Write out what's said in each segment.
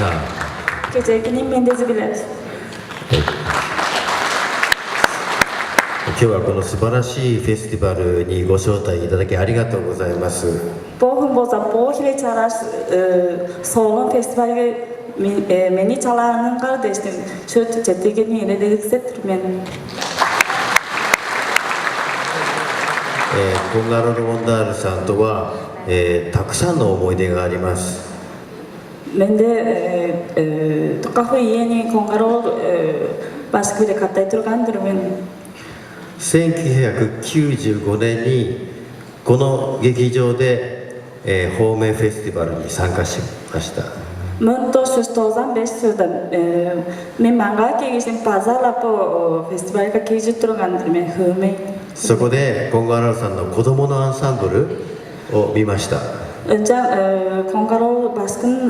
した。Kesinlikle mendezbiler. 今日はこの素晴らしいフェスティバルにご招待いただきありがとうございます。 Bohumboza bohile çaraş solun festivali meni çalanın kardeşim şu çetekini ilerledikse men コンガロル・モンダールさんとは、たくさんの思い出があります。 men de tukafı yeni kongarol başkayla kattay turgandır men 1995年にこの劇場で、ホーメフェスティバルに参加しました。 1995'da men manga kegisin pazarla po festivalga kegi turgandır men hüme そこでコンガロルさんの子供のアンサンブルを見ました。 önce kongarol baskın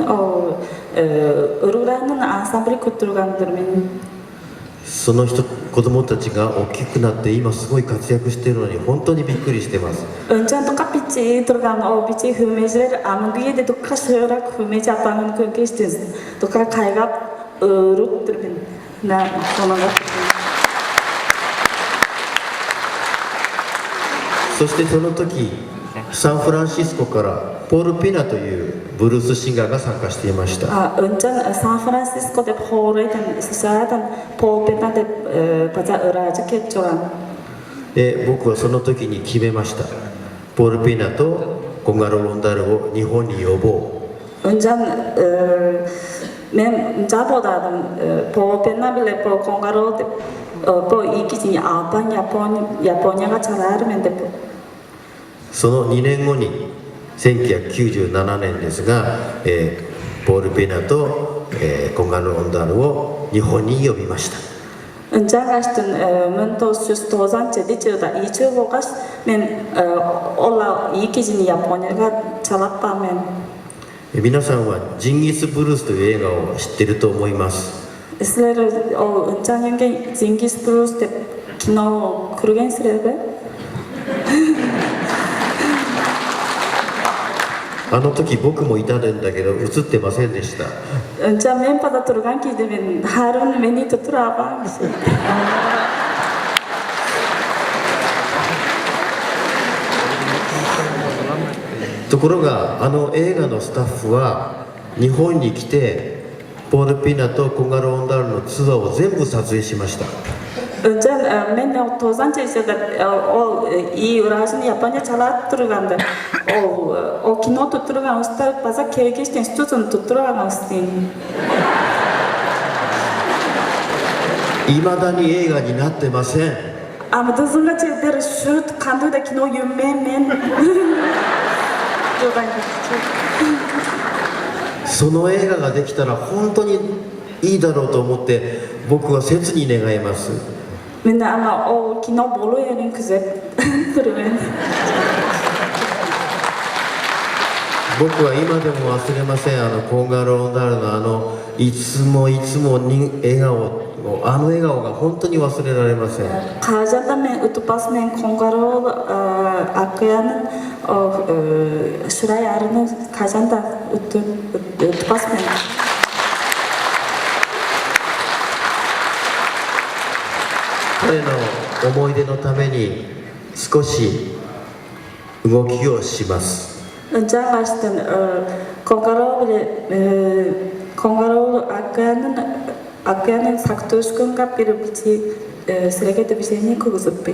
Uruguay'ın ansambli kurturgandır men その子供たちが大きくなって今すごい活躍しているのに本当にびっくりしています。 Önce tukapitçi turgan o biçi hümeciler amgiye de tukka şörak hümeci apanın kölgeçtiniz. Tukka kaygap ruttur ben. Na sonunda. そしてその時サンフランシスコからポール・ピナというブルースシンガーが参加していました。 Önce San Francisco'da Paul'dan sıçradan Paul Pena de paca ıracı keçoran. で僕はその時に決めました。ポール・ピナとコンガロ・ロンダールを日本に呼ぼう。 Önce men jabodadım Paul Pena bile po Kongaro de po ikisi Alban Japonya'ga çalar men de その2年後に1997年ですが、ポール・ペナと、コンガロ・ロンダールを日本に呼びました。 Önce kaçtın 1997'da İçibogaş men ola ikisini Japonya'ga çalappa men 皆さんはジンギス・ブルースという映画を知っていると思います。 Sizler o önce Cengiz Bruce de kino kurgensizler be あの時僕もいたんだけど映ってませんでした。 Önce men pada turgan ki de men Harun meni tuturaba ところがあの映画のスタッフは日本に来てポール・ピナとコンガロ・ロンダールのツアーを全部撮影しました。 Önce men o tozan çeşitler o iyi uğraşını Japonya çalat turgandı. O kino tutturgan usta baza kelgeçten stüdyon tutturgan ustin. いまだに映画になってません。 Ama dızınga çeşitler şut kandı da kino yümme men. その映画ができたら本当にいいだろうと思って僕は切に願います。 Men ama o kino bolu yerin güzel durumen. 僕は今でも忘れません。コンガロ・ロンダールのいつもに笑顔、あの笑顔が本当に忘れられません。 Kajanda men utupas men Kongaro akyanın o şuraya arını kajanda utupas men. 彼の思い出のために少し動きをします。 Önce kaçtın Kongaro bile Kongaro akyanın saktoşkunga bir biçi sürekli bir şeyini kuzup